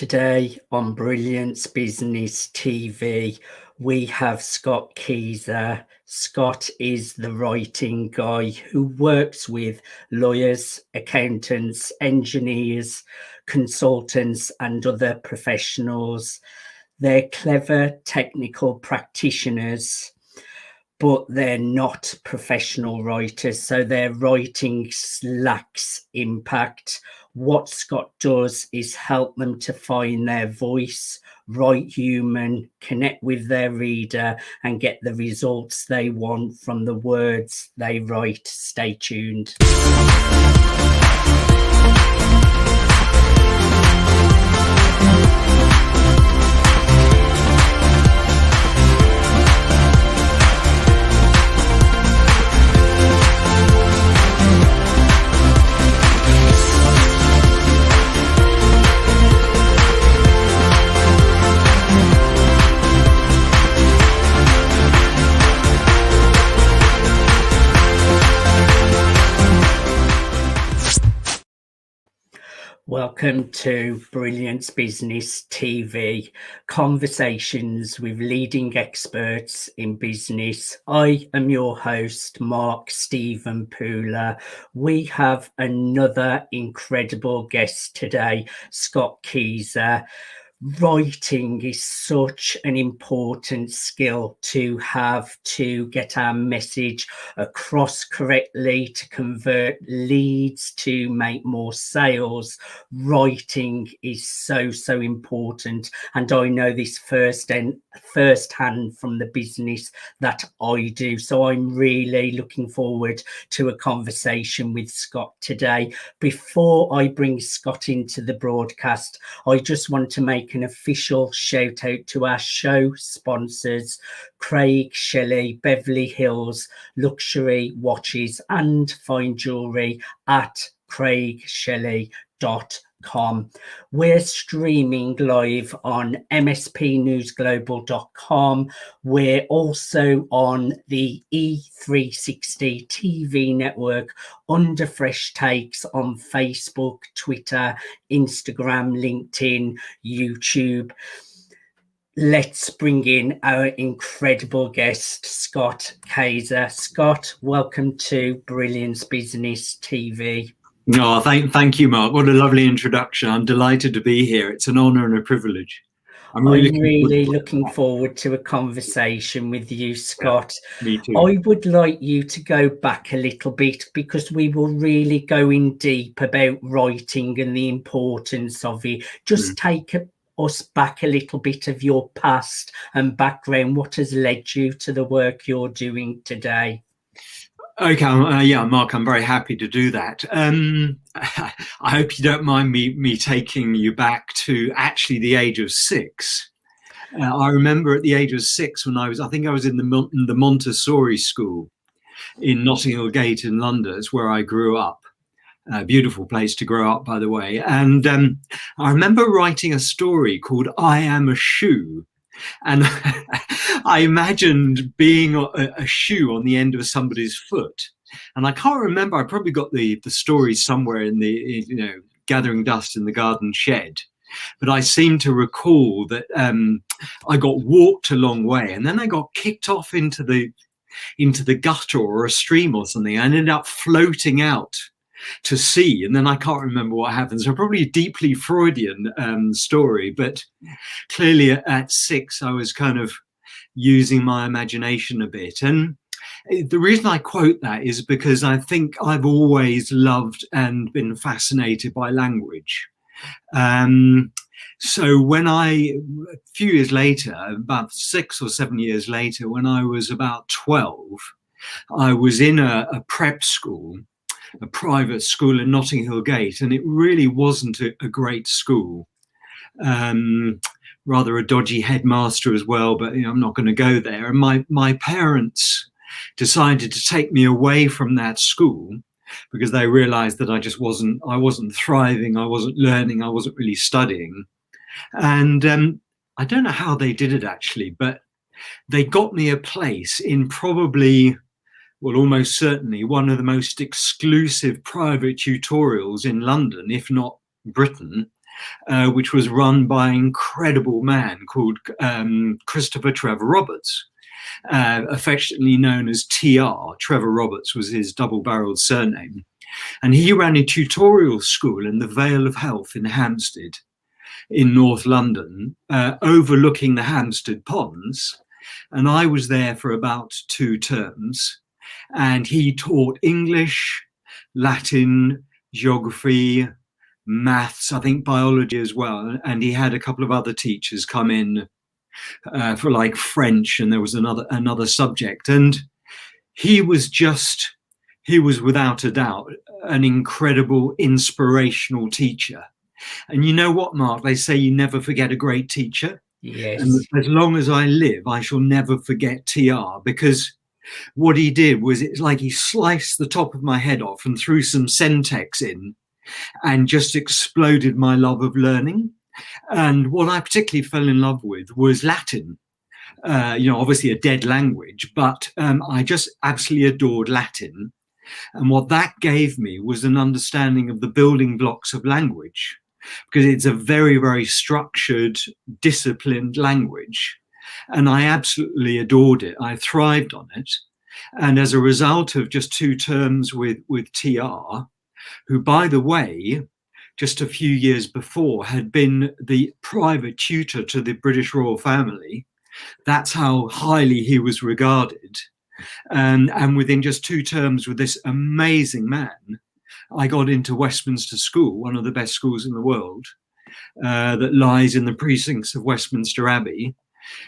Today on Brilliance Business TV, we have Scott Keyser. Scott is the writing guy who works with lawyers, accountants, engineers, consultants, and other professionals. They're clever technical practitioners, but they're not professional writers, so their writing lacks impact. What Scott does is help them to find their voice, write human, connect with their reader, and get the results they want from the words they write. Stay tuned. Welcome to Brilliance Business TV, conversations with leading experts in business. I am your host, Mark Stephen Pooler. We have another incredible guest today, Scott Keyser. Writing is such an important skill to have to get our message across correctly, to convert leads, to make more sales. Writing is so important, and I know this firsthand from the business that I do. So I'm really looking forward to a conversation with Scott today. Before I bring Scott into the broadcast, I just want to make an official shout out to our show sponsors, Craig Shelley, Beverly Hills Luxury Watches and Fine Jewelry at craigshelley.com. We're streaming live on mspnewsglobal.com. We're also on the E360 TV network under Fresh Takes on Facebook, Twitter, Instagram, LinkedIn, YouTube. Let's bring in our incredible guest, Scott Keyser. Scott, welcome to Brilliance Business TV. No, thank you, Mark. What a lovely introduction. I'm delighted to be here. It's an honor and a privilege. I'm really looking forward to a conversation with you, Scott. Yeah, me too. I would like you to go back a little bit, because we will really go in deep about writing and the importance of it. Just take us back a little bit of your past and background. What has led you to the work you're doing today? Okay, yeah, Mark, I'm very happy to do that. I hope you don't mind me taking you back to actually the age of 6. I remember at the age of 6 when I think I was in the Montessori school in Notting Hill Gate in London. It's where I grew up. A beautiful place to grow up, by the way. And I remember writing a story called I Am a Shoe. And I imagined being a shoe on the end of somebody's foot. And I can't remember, I probably got the story somewhere in the, gathering dust in the garden shed. But I seem to recall that I got walked a long way, and then I got kicked off into the gutter or a stream or something. I ended up floating out to sea, and then I can't remember what happened. So probably a deeply Freudian story, but clearly at 6 I was kind of using my imagination a bit. And the reason I quote that is because I think I've always loved and been fascinated by language. So when a few years later, about 6 or 7 years later, when I was about 12, I was in a prep school, a private school in Notting Hill Gate, and it really wasn't a great school. Rather a dodgy headmaster as well, but I'm not going to go there. And my parents decided to take me away from that school because they realized that I wasn't thriving, I wasn't learning, I wasn't really studying. And I don't know how they did it actually, but they got me a place in probably, well, almost certainly one of the most exclusive private tutorials in London, if not Britain. which was run by an incredible man called Christopher Trevor Roberts, affectionately known as TR. Trevor Roberts was his double-barreled surname. And he ran a tutorial school in the Vale of Health in Hampstead in North London, overlooking the Hampstead Ponds. And I was there for about 2 terms. And he taught English, Latin, geography, maths, I think biology as well. And he had a couple of other teachers come in for like French, and there was another subject. And he was without a doubt an incredible, inspirational teacher. And you know what, Mark? They say you never forget a great teacher. Yes. And as long as I live, I shall never forget TR, because what he did was, it's like he sliced the top of my head off and threw some Sentex in and just exploded my love of learning. And what I particularly fell in love with was Latin. Obviously a dead language, but I just absolutely adored Latin. And what that gave me was an understanding of the building blocks of language, because it's a very, very structured, disciplined language. And I absolutely adored it. I thrived on it. And as a result of just 2 terms with TR, who, by the way, just a few years before had been the private tutor to the British royal family, that's how highly he was regarded. And within just 2 terms with this amazing man, I got into Westminster School, one of the best schools in the world, that lies in the precincts of Westminster Abbey.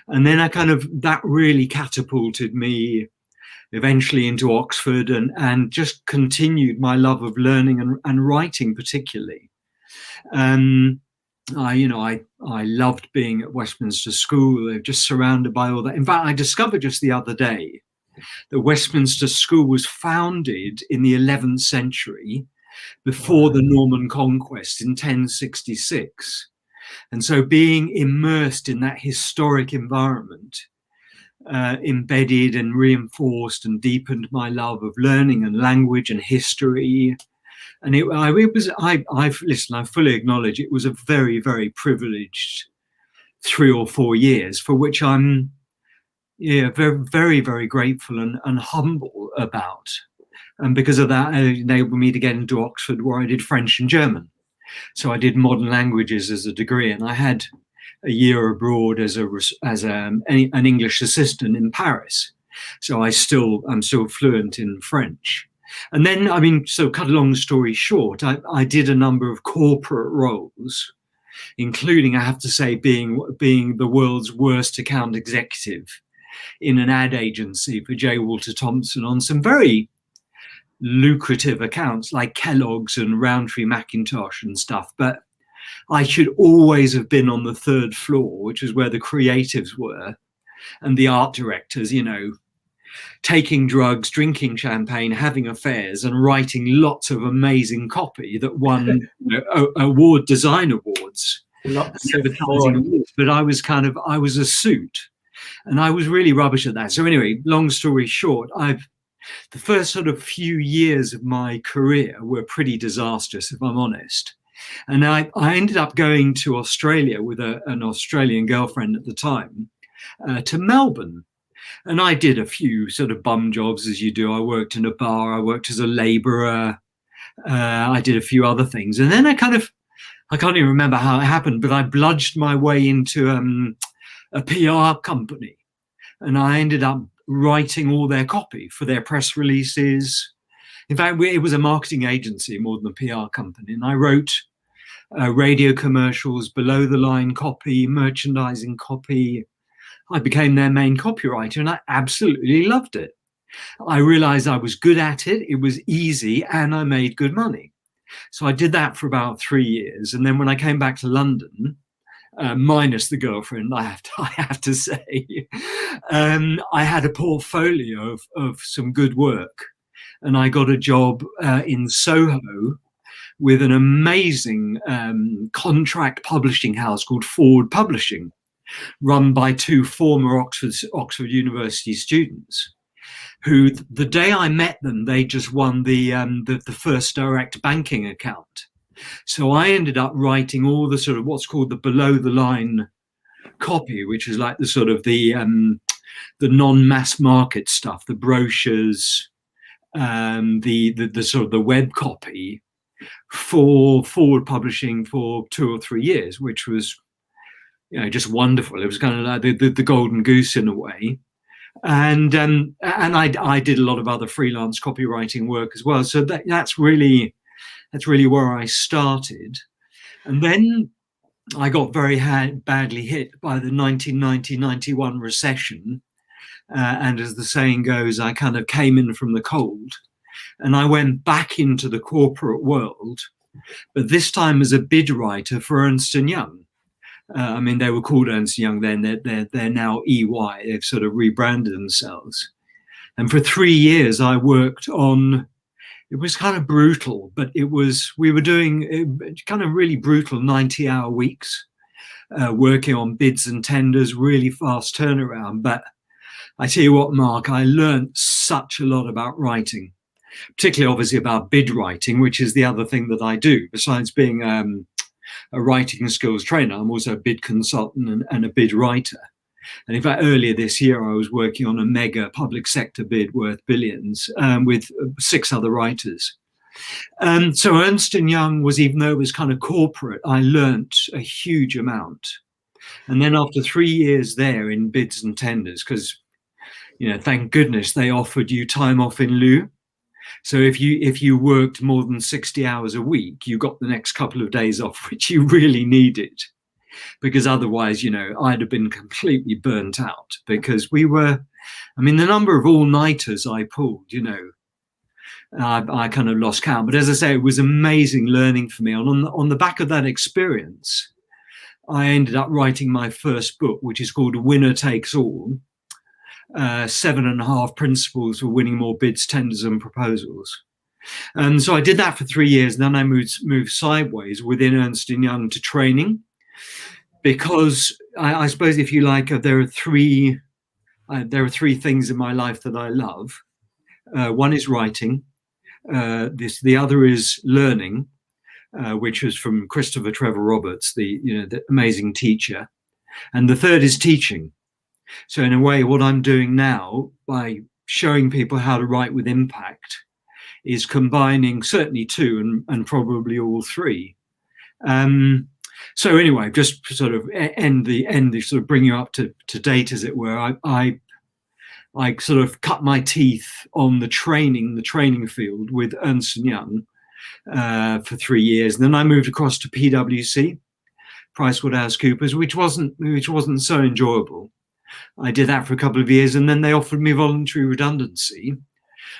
And then that really catapulted me eventually into Oxford, and just continued my love of learning and writing particularly. I loved being at Westminster School. They're just surrounded by all that. In fact, I discovered just the other day that Westminster School was founded in the 11th century, before the Norman Conquest in 1066. And so being immersed in that historic environment embedded and reinforced and deepened my love of learning and language and history. And I fully acknowledge it was a very, very privileged 3 or 4 years, for which I'm very, very, very grateful and humble about. And because of that, it enabled me to get into Oxford, where I did French and German. So I did modern languages as a degree, and I had a year abroad as an English assistant in Paris. So I'm still fluent in French. And then, so cut a long story short, I did a number of corporate roles, including, I have to say, being the world's worst account executive in an ad agency for J. Walter Thompson on some very lucrative accounts like Kellogg's and Roundtree Macintosh and stuff. But I should always have been on the 3rd floor, which is where the creatives were, and the art directors, taking drugs, drinking champagne, having affairs, and writing lots of amazing copy that won design awards. Lots of fun. But I was a suit, and I was really rubbish at that. So anyway, long story short, the first sort of few years of my career were pretty disastrous, if I'm honest. And I ended up going to Australia with an Australian girlfriend at the time, to Melbourne. And I did a few sort of bum jobs, as you do. I worked in a bar, I worked as a labourer, I did a few other things. And then I can't even remember how it happened, but I bludged my way into a PR company. And I ended up writing all their copy for their press releases. In fact, it was a marketing agency more than a PR company. And I wrote radio commercials, below the line copy, merchandising copy. I became their main copywriter, and I absolutely loved it. I realized I was good at it. It was easy, and I made good money. So I did that for about 3 years. And then when I came back to London, minus the girlfriend, I have to say, I had a portfolio of some good work, and I got a job in Soho with an amazing contract publishing house called Forward Publishing, run by 2 former Oxford University students, who the day I met them, they just won the first direct banking account. So I ended up writing all the sort of what's called the below the line copy, which is like the sort of the non-mass market stuff, the brochures, the sort of the web copy for Forward Publishing for 2 or 3 years, which was, just wonderful. It was kind of like the golden goose in a way. And I did a lot of other freelance copywriting work as well. So that's really where I started. And then I got very badly hit by the 1990-91 recession. And as the saying goes, I kind of came in from the cold, and I went back into the corporate world, but this time as a bid writer for Ernst & Young. I mean, they were called Ernst & Young then. They're now EY. They've sort of rebranded themselves. And for 3 years, I worked on. It was kind of brutal, but we were doing kind of really brutal 90-hour weeks, working on bids and tenders, really fast turnaround. But I tell you what, Mark, I learned such a lot about writing, particularly obviously about bid writing, which is the other thing that I do. Besides being a writing skills trainer, I'm also a bid consultant and a bid writer. And in fact, earlier this year, I was working on a mega public sector bid worth billions with 6 other writers. So Ernst & Young was, even though it was kind of corporate, I learnt a huge amount. And then after 3 years there in bids and tenders, because, thank goodness they offered you time off in lieu. So if you worked more than 60 hours a week, you got the next couple of days off, which you really needed. Because otherwise, I'd have been completely burnt out, because the number of all-nighters I pulled, I kind of lost count. But as I say, it was amazing learning for me. And on the back of that experience, I ended up writing my first book, which is called Winner Takes All, 7.5 Principles for Winning More Bids, Tenders and Proposals. And so I did that for 3 years. And then I moved sideways within Ernst & Young to training. Because I suppose, if you like, there are three things in my life that I love. One is writing. The other is learning, which was from Christopher Trevor Roberts, the amazing teacher, and the third is teaching. So in a way, what I'm doing now by showing people how to write with impact is combining certainly 2 and probably all 3. So anyway, just sort of sort of bring you up to date, as it were. I sort of cut my teeth on the training field with Ernst & Young for 3 years, and then I moved across to PwC, PricewaterhouseCoopers, which wasn't so enjoyable. I did that for a couple of years, and then they offered me voluntary redundancy,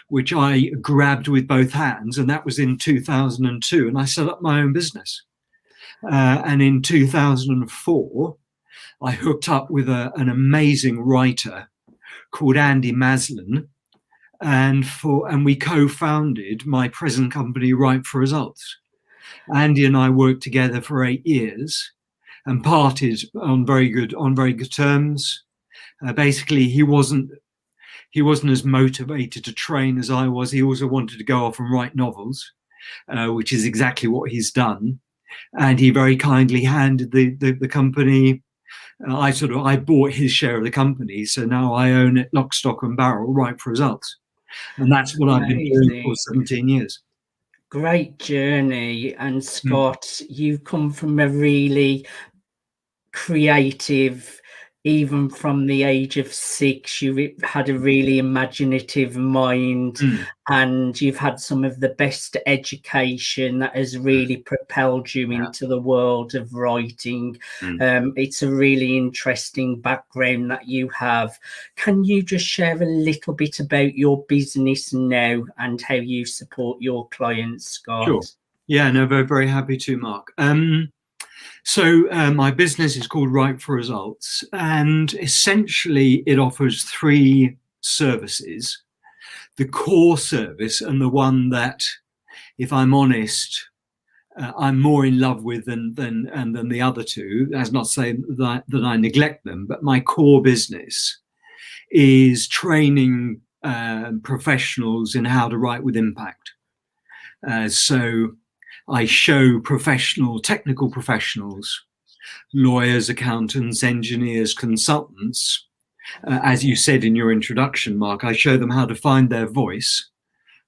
which I grabbed with both hands, and that was in 2002, and I set up my own business. And in 2004, I hooked up with an amazing writer called Andy Maslin, and we co-founded my present company, Write for Results. Andy and I worked together for 8 years and parted on very good terms. Basically, he wasn't as motivated to train as I was. He also wanted to go off and write novels, which is exactly what he's done. And he very kindly handed the company. I bought his share of the company, so now I own it lock, stock and barrel, Write for Results. And that's what I've been doing for 17 years. Great journey. And Scott, you've come from a really creative, even from the age of 6, you had a really imaginative mind, and you've had some of the best education that has really propelled you into the world of writing. It's a really interesting background that you have. Can you just share a little bit about your business now and how you support your clients, Scott? Sure. Yeah, no, very, very happy to, Mark. So my business is called Write for Results, and essentially it offers 3 services. The core service, and the one that, if I'm honest, I'm more in love with than the other 2. That's not saying that I neglect them, but my core business is training professionals in how to write with impact. So I show technical professionals, lawyers, accountants, engineers, consultants. As you said in your introduction, Mark, I show them how to find their voice,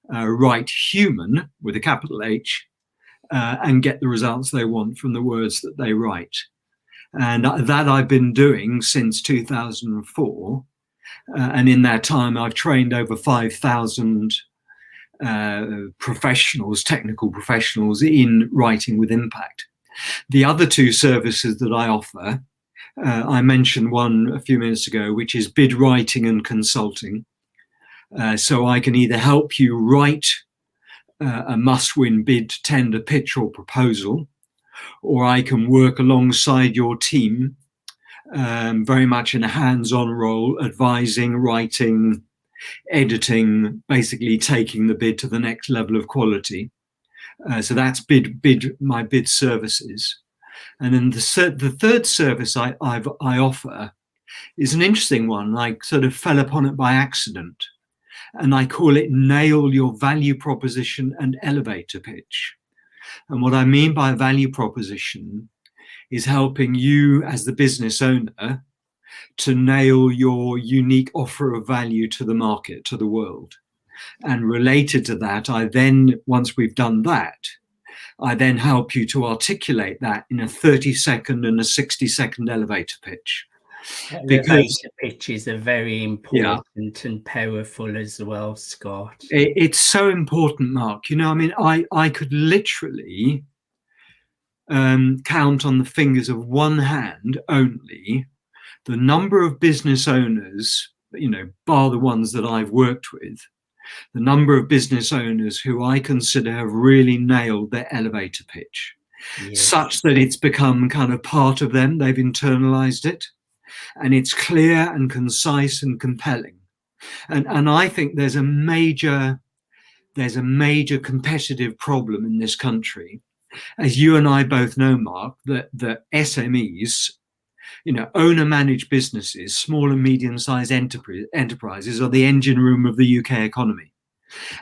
write human with a capital H, and get the results they want from the words that they write. And that I've been doing since 2004. And in that time, I've trained over 5,000 professionals, technical professionals in writing with impact. The other two services that I offer, I mentioned one a few minutes ago, which is bid writing and consulting. So I can either help you write a must-win bid, tender, pitch, or proposal, or I can work alongside your team, very much in a hands-on role, advising, writing, editing, basically taking the bid to the next level of quality. So that's my bid services. And then the third service I offer is an interesting one. I sort of fell upon it by accident, and I call it nail your value proposition and elevator pitch. And what I mean by value proposition is helping you as the business owner to nail your unique offer of value to the market, to the world. And related to that, once we've done that, I then help you to articulate that in a 30-second and a 60-second elevator pitch. Elevator pitches are very important and powerful as well, Scott. It's so important, Mark. I could literally count on the fingers of one hand only the number of business owners, bar the ones that I've worked with, the number of business owners who I consider have really nailed their elevator pitch, such that it's become kind of part of them. They've internalized it, and it's clear and concise and compelling. And I think there's a major competitive problem in this country, as you and I both know, Mark, that SMEs, owner-managed businesses, small and medium-sized enterprises are the engine room of the UK economy.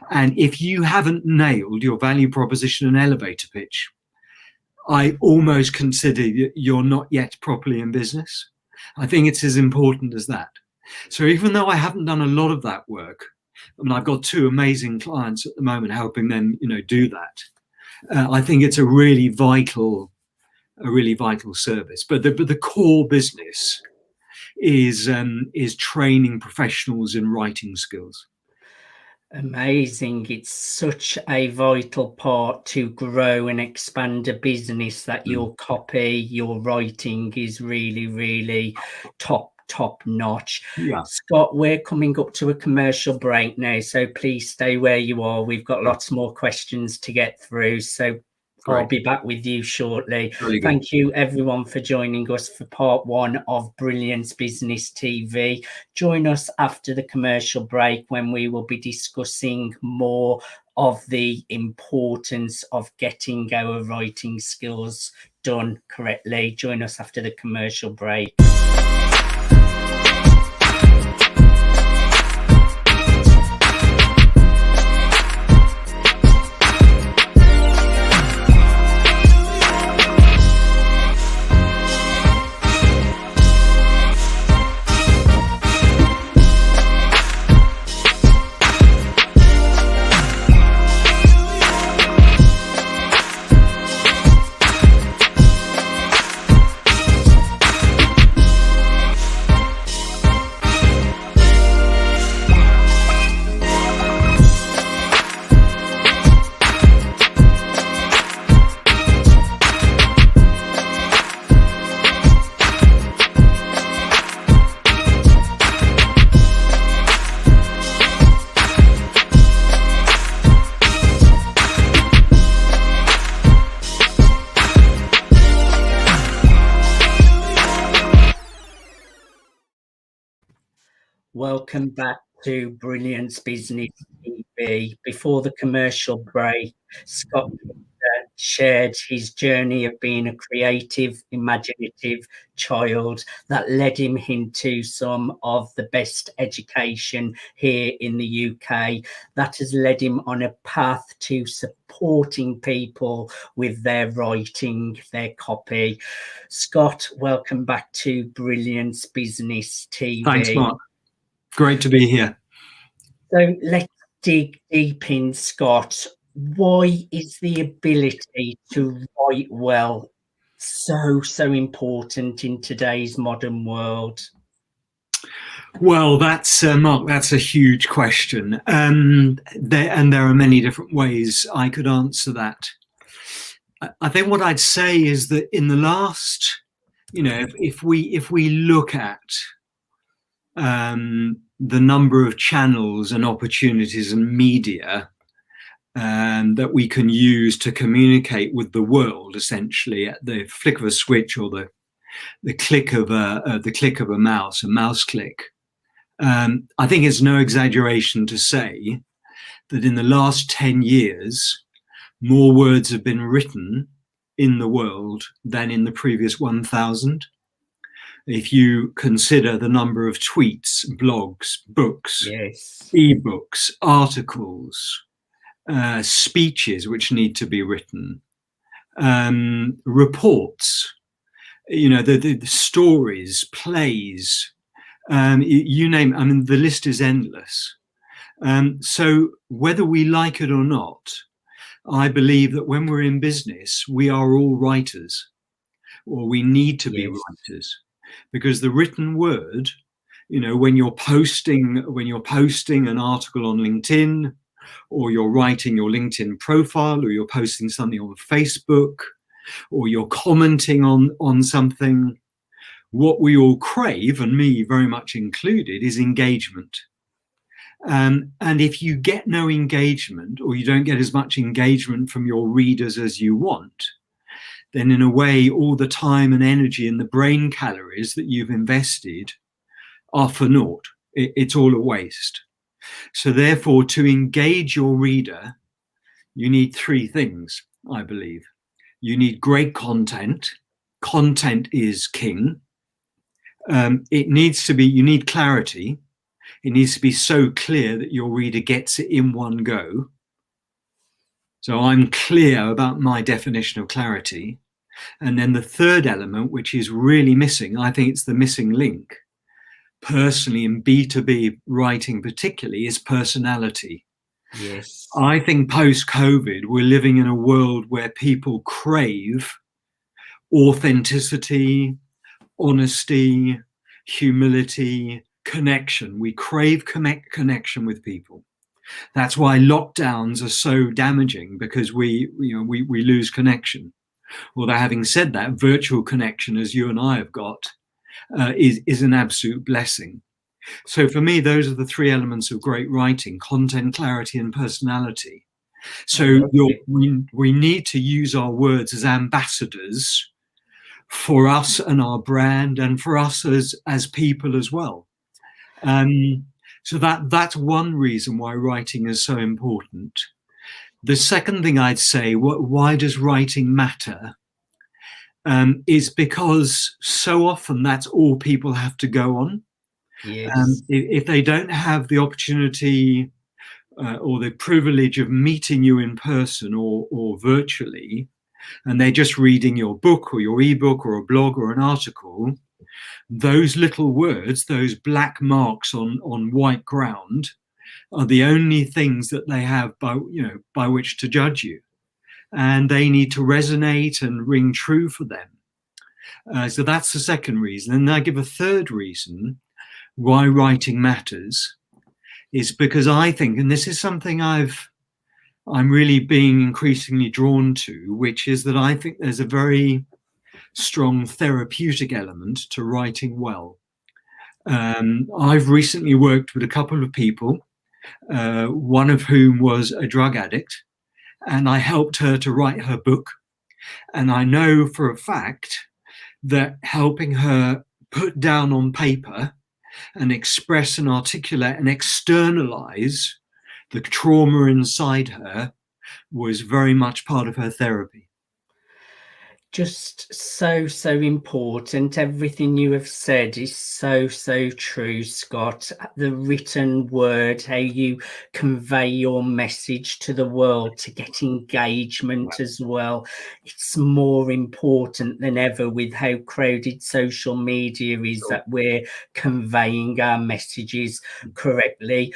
And if you haven't nailed your value proposition and elevator pitch, I almost consider you're not yet properly in business. I think it's as important as that. So even though I haven't done a lot of that work, I've got two amazing clients at the moment helping them, do that. I think it's a really vital service. But the core business is training professionals in writing skills. Amazing. It's such a vital part to grow and expand a business that your copy, your writing is really, really top notch. Yeah. Scott, we're coming up to a commercial break now, so please stay where you are. We've got lots more questions to get through, so I'll be back with you shortly. Thank you everyone for joining us for part one of Brilliance Business TV. Join us after the commercial break when we will be discussing more of the importance of getting our writing skills done correctly. Join us after the commercial break. Welcome back to Brilliance Business TV. Before the commercial break, Scott shared his journey of being a creative, imaginative child that led him into some of the best education here in the UK, that has led him on a path to supporting people with their writing, their copy. Scott, welcome back to Brilliance Business TV. Thanks, Mark. Great to be here. So let's dig deep in, Scott. Why is the ability to write well so important in today's modern world? Well, that's Mark. That's a huge question, there are many different ways I could answer that. I think what I'd say is that in the last, if we look at the number of channels and opportunities and media that we can use to communicate with the world, essentially at the flick of a switch or the click of a mouse, a mouse click. I think it's no exaggeration to say that in the last 10 years, more words have been written in the world than in the previous 1,000. If you consider the number of tweets, blogs, books, yes, ebooks, articles, speeches which need to be written, reports, the stories, plays, you name it. I mean, the list is endless. So whether we like it or not, I believe that when we're in business, we are all writers, or we need to be writers, because the written word, when you're posting an article on LinkedIn, or you're writing your LinkedIn profile, or you're posting something on Facebook, or you're commenting on something, what we all crave, and me very much included, is engagement. And if you get no engagement, or you don't get as much engagement from your readers as you want, then in a way, all the time and energy and the brain calories that you've invested are for naught. It's all a waste. So therefore, to engage your reader, you need three things, I believe. You need great content. Content is king. You need clarity. It needs to be so clear that your reader gets it in one go. So I'm clear about my definition of clarity. And then the third element, which is really missing, I think it's the missing link, personally in B2B writing particularly, is personality. Yes. I think post-COVID, we're living in a world where people crave authenticity, honesty, humility, connection. We crave connection with people. That's why lockdowns are so damaging, because we lose connection. Although having said that, virtual connection, as you and I have got, is an absolute blessing. So for me, those are the three elements of great writing: content, clarity, and personality. So we need to use our words as ambassadors for us and our brand, and for us as people as well. So that's one reason why writing is so important. The second thing I'd say, why does writing matter, is because so often that's all people have to go on. Yes. If they don't have the opportunity or the privilege of meeting you in person or virtually, and they're just reading your book or your ebook or a blog or an article, those little words, those black marks on white ground, are the only things that they have by which to judge you, and they need to resonate and ring true for them. So that's the second reason. And I give a third reason why writing matters, is because I think, and this is something I'm really being increasingly drawn to, which is that I think there's a very strong therapeutic element to writing well. I've recently worked with a couple of people, one of whom was a drug addict, and I helped her to write her book. And I know for a fact that helping her put down on paper and express and articulate and externalize the trauma inside her was very much part of her therapy. Just so important. Everything you have said is so true, Scott. The written word, how you convey your message to the world to get engagement as well. It's more important than ever with how crowded social media is, that we're conveying our messages correctly.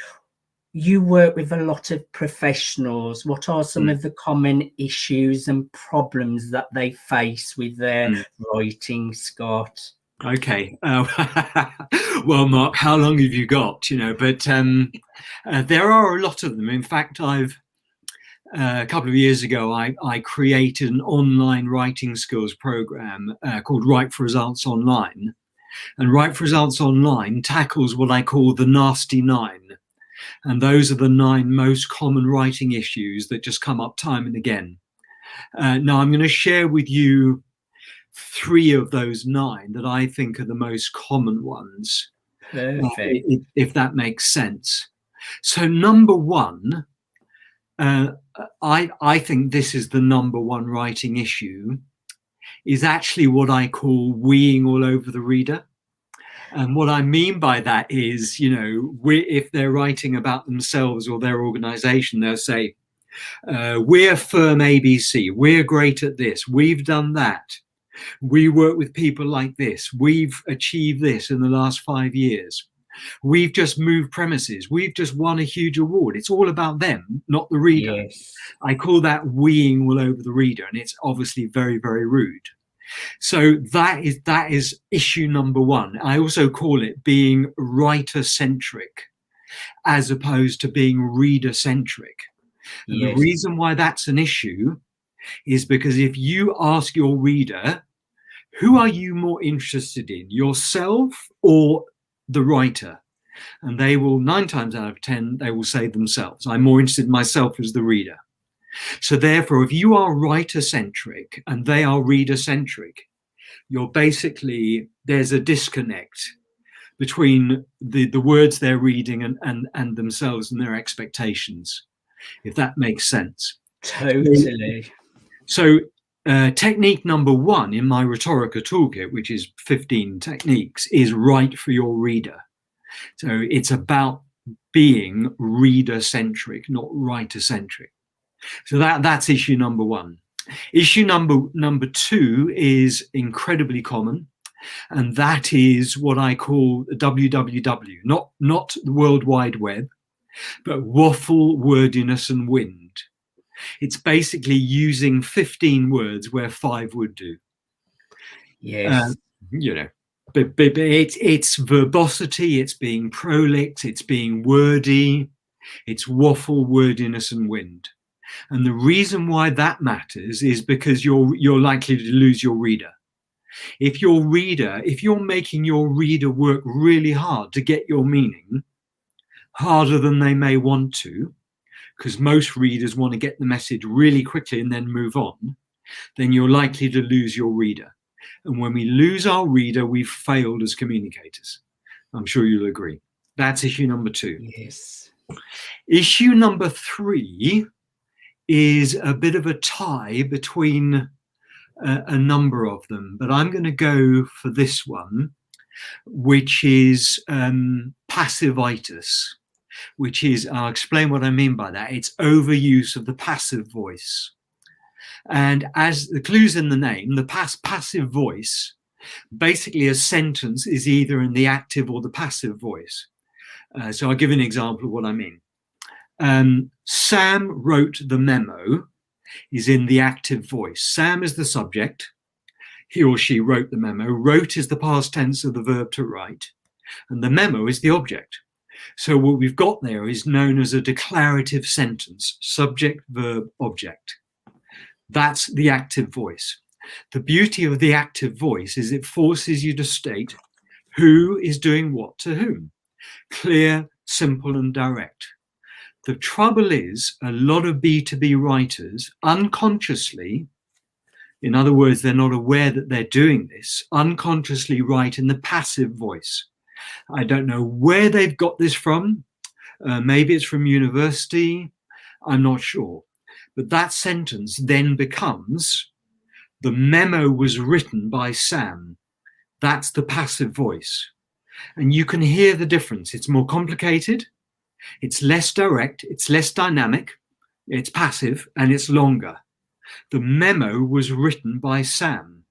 You work with a lot of professionals. What are some of the common issues and problems that they face with their writing, Scott? Okay. Well, Mark, how long have you got? But there are a lot of them. In fact, a couple of years ago, I created an online writing skills program called Write for Results Online. And Write for Results Online tackles what I call the nasty 9. And those are the 9 most common writing issues that just come up time and again. Now, I'm going to share with you 3 of those 9 that I think are the most common ones. Perfect. If that makes sense. So number 1, I think this is the number 1 writing issue, is actually what I call weeing all over the reader. And what I mean by that is, if they're writing about themselves or their organization, they'll say, we're firm ABC, we're great at this, we've done that, we work with people like this, we've achieved this in the last 5 years, we've just moved premises, we've just won a huge award. It's all about them, not the reader. Yes. I call that weeing all over the reader, and it's obviously very, very rude. So that is issue number 1. I also call it being writer-centric as opposed to being reader-centric. And Yes. the reason why that's an issue is because if you ask your reader, who are you more interested in, yourself or the writer? And they will, 9 times out of 10, they will say themselves. I'm more interested in myself as the reader. So therefore, if you are writer-centric and they are reader-centric, there's a disconnect between the words they're reading and themselves and their expectations, if that makes sense. Totally. So technique number 1 in my Rhetorica toolkit, which is 15 techniques, is write for your reader. So it's about being reader-centric, not writer-centric. So that's issue number 1. Issue number 2 is incredibly common, and that is what I call WWW, not the World Wide Web, but waffle, wordiness, and wind. It's basically using 15 words where 5 would do. Yes. But it's verbosity, it's being prolix, it's being wordy, it's waffle, wordiness, and wind. And the reason why that matters is because you're likely to lose your reader. If you're making your reader work really hard to get your meaning, harder than they may want to, because most readers want to get the message really quickly and then move on, then you're likely to lose your reader. And when we lose our reader, we've failed as communicators. I'm sure you'll agree. That's issue number 2. Yes. Issue number 3 is a bit of a tie between a number of them, but I'm going to go for this one, which is Passivitis, which is, I'll explain what I mean by that. It's overuse of the passive voice. And as the clue's in the name, the passive voice, basically a sentence is either in the active or the passive voice. So I'll give an example of what I mean. Sam wrote the memo is in the active voice. Sam is the subject. He or she wrote the memo. Wrote is the past tense of the verb to write. And the memo is the object. So what we've got there is known as a declarative sentence, subject, verb, object. That's the active voice. The beauty of the active voice is it forces you to state who is doing what to whom. Clear, simple, and direct. The trouble is a lot of B2B writers unconsciously, in other words, they're not aware that they're doing this, unconsciously write in the passive voice. I don't know where they've got this from. Maybe it's from university. I'm not sure. But that sentence then becomes The memo was written by Sam. That's the passive voice. And you can hear the difference. It's more complicated, it's less direct, it's less dynamic, it's passive, and it's longer. The memo was written by Sam,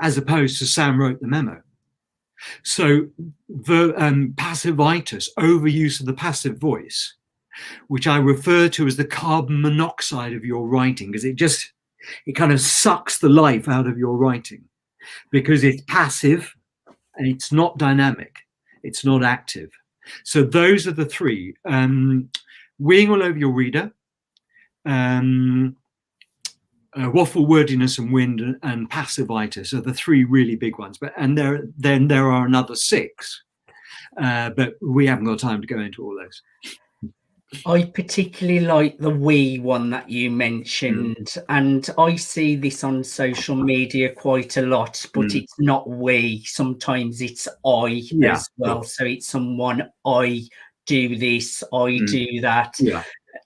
as opposed to Sam wrote the memo. So the passivitis, overuse of the passive voice, which I refer to as the carbon monoxide of your writing, because it kind of sucks the life out of your writing, because it's passive and it's not dynamic, it's not active. So those are the three: weeing all over your reader, waffle, wordiness, and wind, and passivitis are the three really big ones. Then there are another 6, but we haven't got time to go into all those. I particularly like the we one that you mentioned, and I see this on social media quite a lot, but it's not we. Sometimes it's I as well. So it's someone, I do this, I do that,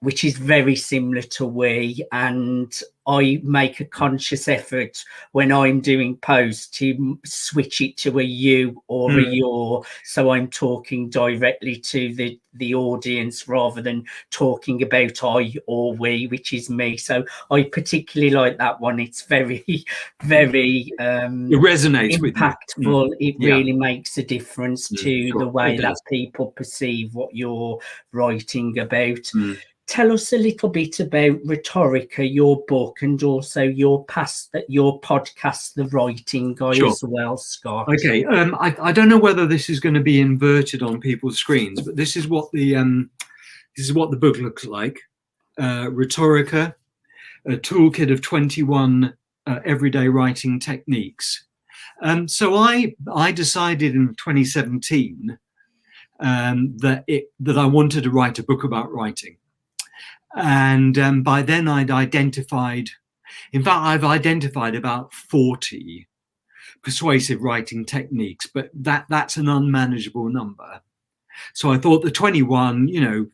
which is very similar to we. And I make a conscious effort when I'm doing posts to switch it to a you or a your, so I'm talking directly to the audience rather than talking about I or we, which is me. So I particularly like that one. It's very, very it resonates impactful. With it really makes a difference to the way that people perceive what you're writing about. Tell us a little bit about Rhetorica, your book, and also your podcast, The Writing Guy, as well, Scott. Okay, I don't know whether this is going to be inverted on people's screens, but this is what the book looks like. Rhetorica, a toolkit of 21 everyday writing techniques. So I decided in 2017 that I wanted to write a book about writing. And by then I've identified about 40 persuasive writing techniques, but that's an unmanageable number. So I thought the 21,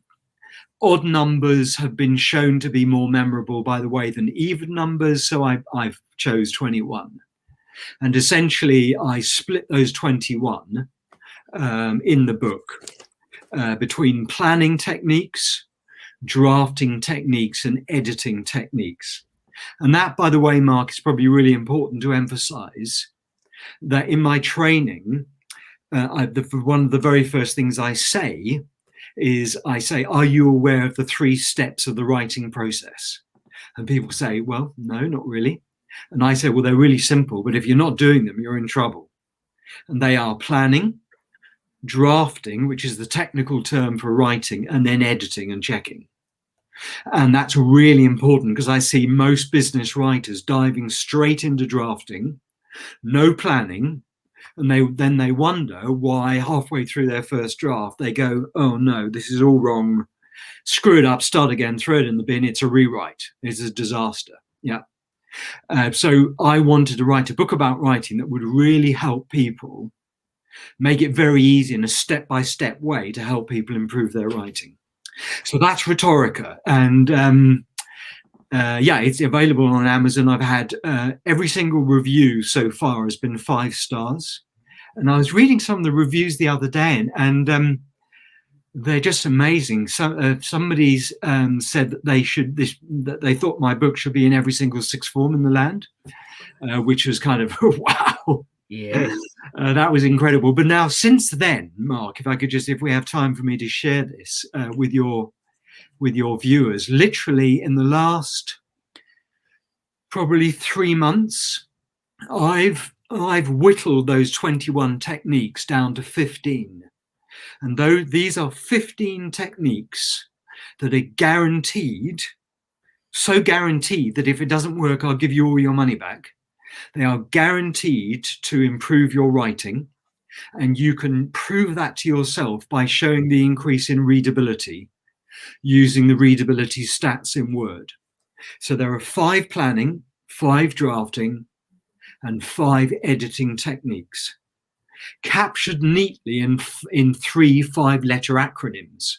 odd numbers have been shown to be more memorable, by the way, than even numbers. So I've chose 21. And essentially I split those 21 in the book between planning techniques, drafting techniques, and editing techniques. And that, by the way, Mark, is probably really important to emphasize that in my training, one of the very first things I say is, are you aware of the 3 steps of the writing process? And people say, well, no, not really. And I say, well, they're really simple, but if you're not doing them, you're in trouble. And they are planning, drafting, which is the technical term for writing, and then editing and checking. And that's really important, because I see most business writers diving straight into drafting, no planning, and then they wonder why halfway through their first draft they go, oh no, this is all wrong, screw it up, start again, throw it in the bin, it's a rewrite, it's a disaster. So I wanted to write a book about writing that would really help people, make it very easy in a step-by-step way to help people improve their writing. So that's Rhetorica, and it's available on Amazon. I've had every single review so far has been 5 stars, and I was reading some of the reviews the other day, and they're just amazing. So somebody's said that they thought my book should be in every single sixth form in the land, which was kind of wow. Yes. That was incredible. But now, since then, Mark, if we have time for me to share this with your viewers, literally in the last probably 3 months, I've whittled those 21 techniques down to 15. And though these are 15 techniques that are guaranteed, so guaranteed that if it doesn't work, I'll give you all your money back. They are guaranteed to improve your writing, and you can prove that to yourself by showing the increase in readability using the readability stats in Word. So there are 5 planning, 5 drafting, and 5 editing techniques, captured neatly in 3 5-letter acronyms,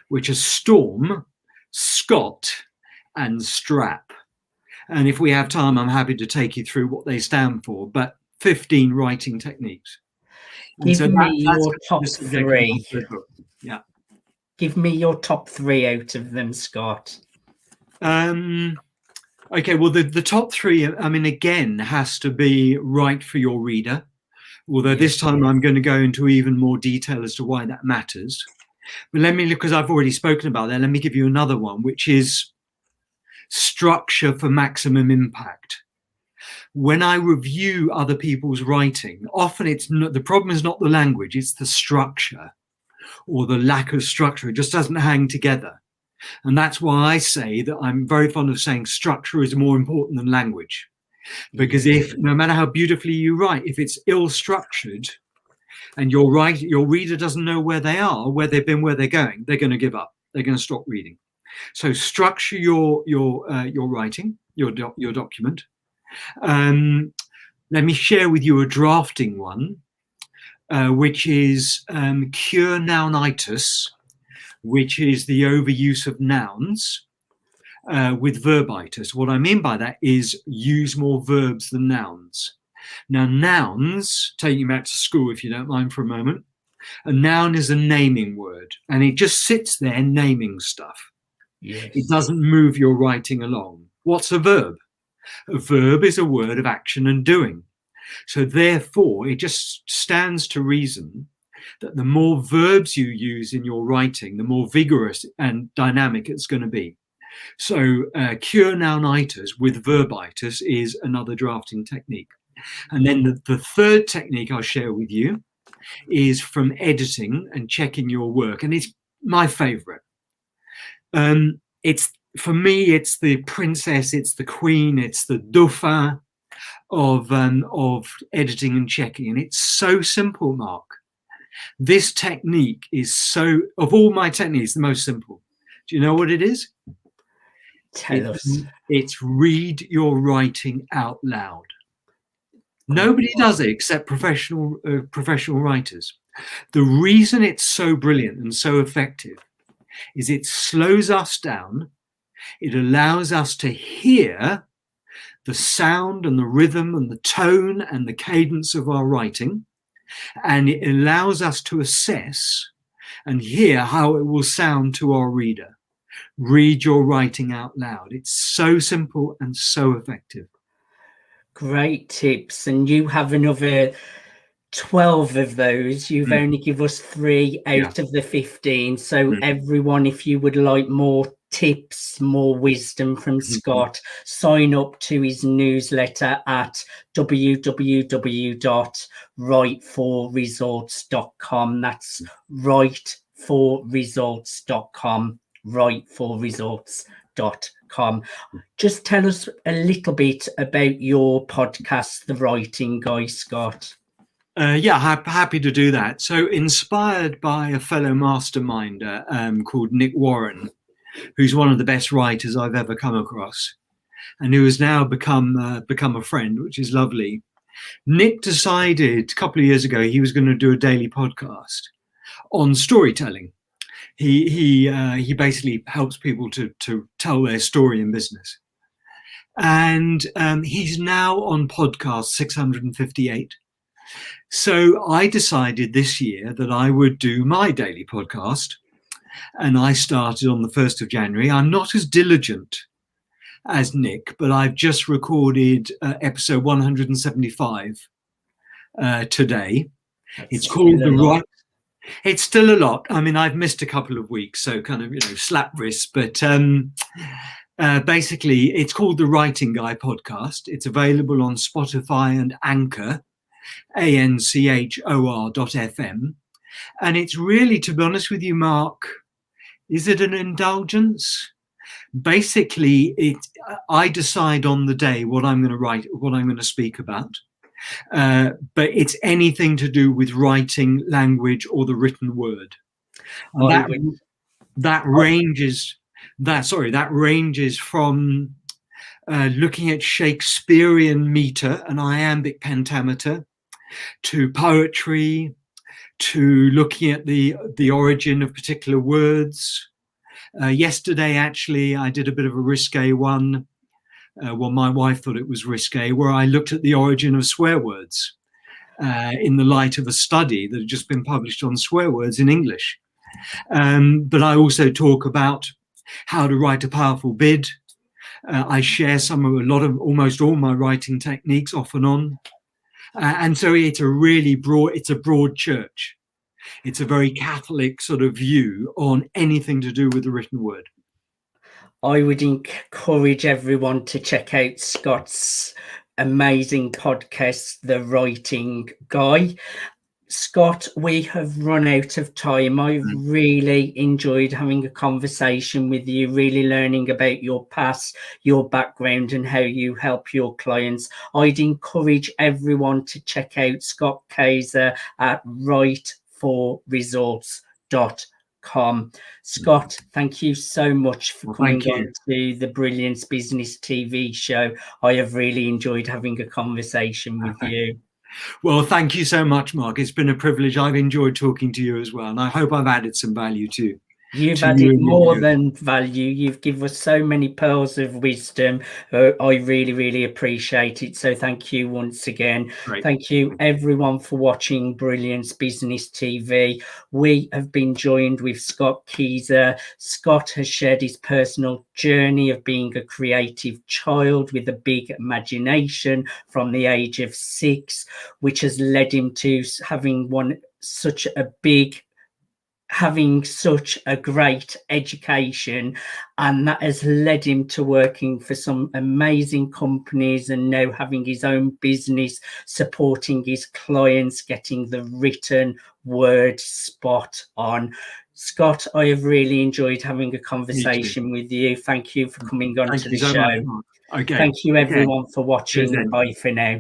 which are STORM, SCOT, and STRAP. And if we have time, I'm happy to take you through what they stand for, but 15 writing techniques. And Give so me that's your top the subject of my 3. third book. Yeah. Give me your top 3 out of them, Scott. Okay, well, the top 3, I mean, again, has to be right for your reader. Although this time I'm going to go into even more detail as to why that matters. But let me, because I've already spoken about that, let me give you another one, which is structure for maximum impact. When I review other people's writing, often it's not, the problem is not the language, it's the structure or the lack of structure. It just doesn't hang together. And that's why I say that I'm very fond of saying structure is more important than language. Because if, no matter how beautifully you write, if it's ill-structured and your reader doesn't know where they are, where they've been, where they're going to give up. They're going to stop reading. So structure your writing, your document. Let me share with you a drafting one, which is cure Nounitis, which is the overuse of nouns with verbitis. What I mean by that is use more verbs than nouns. Now, nouns, taking you back to school if you don't mind for a moment, a noun is a naming word, and it just sits there naming stuff. Yes. It doesn't move your writing along. What's a verb? A verb is a word of action and doing. So therefore, it just stands to reason that the more verbs you use in your writing, the more vigorous and dynamic it's going to be. So cure Nounitis with verbitis is another drafting technique. And then the third technique I'll share with you is from editing and checking your work. And it's my favorite. It's, for me, it's the princess, it's the queen, it's the dauphin of editing and checking. And it's so simple, Mark. This technique is so, of all my techniques, the most simple. Do you know what it is? Tell us. It's read your writing out loud. Nobody does it except professional writers. The reason it's so brilliant and so effective is it slows us down. It allows us to hear the sound and the rhythm and the tone and the cadence of our writing. And it allows us to assess and hear how it will sound to our reader. Read your writing out loud. It's so simple and so effective. Great tips. And you have another 12 of those. You've only give us 3 out of the 15. So everyone, if you would like more tips, more wisdom from Scott, sign up to his newsletter at www.writeforresults.com. That's writeforresults.com, writeforresults.com. Just tell us a little bit about your podcast, The Writing Guy, Scott. Happy to do that. So inspired by a fellow masterminder called Nick Warren, who's one of the best writers I've ever come across, and who has now become a friend, which is lovely. Nick decided a couple of years ago he was going to do a daily podcast on storytelling. He basically helps people to tell their story in business, and he's now on podcast 658. So I decided this year that I would do my daily podcast, and I started on the 1st of January. I'm not as diligent as Nick, but I've just recorded episode 175 today. It's called The Right. It's still a lot. I mean, I've missed a couple of weeks, so kind of, slap wrists, but basically it's called The Writing Guy Podcast. It's available on Spotify and Anchor, anchor.fm. And it's really, to be honest with you, Mark, is it an indulgence? Basically, I decide on the day what I'm going to write, what I'm going to speak about. But it's anything to do with writing, language, or the written word. That ranges from looking at Shakespearean meter and iambic pentameter, to poetry, to looking at the origin of particular words. Yesterday, actually, I did a bit of a risque one well, my wife thought it was risque, where I looked at the origin of swear words in the light of a study that had just been published on swear words in English. But I also talk about how to write a powerful bid. I share almost all my writing techniques off and on. And so it's a broad church. It's a very Catholic sort of view on anything to do with the written word. I would encourage everyone to check out Scott's amazing podcast, The Writing Guy. Scott, we have run out of time. I've really enjoyed having a conversation with you, really learning about your past, your background, and how you help your clients. I'd encourage everyone to check out Scott Kaiser at writeforresults.com. Scott, thank you so much for coming on to the Brilliance Business TV show. I have really enjoyed having a conversation with you. Well, thank you so much, Mark. It's been a privilege. I've enjoyed talking to you as well, and I hope I've added some value too. You've added more than value. You've given us so many pearls of wisdom. I really, really appreciate it. So thank you once again. Great. Thank you, everyone, for watching Brilliance Business TV. We have been joined with Scott Kaiser. Scott has shared his personal journey of being a creative child with a big imagination from the age of 6, which has led him to having such a great education, and that has led him to working for some amazing companies and now having his own business, supporting his clients, getting the written word spot on. Scott, I have really enjoyed having a conversation with you. Thank you for coming on to the show. Okay. Thank you, everyone, for watching. Bye for now.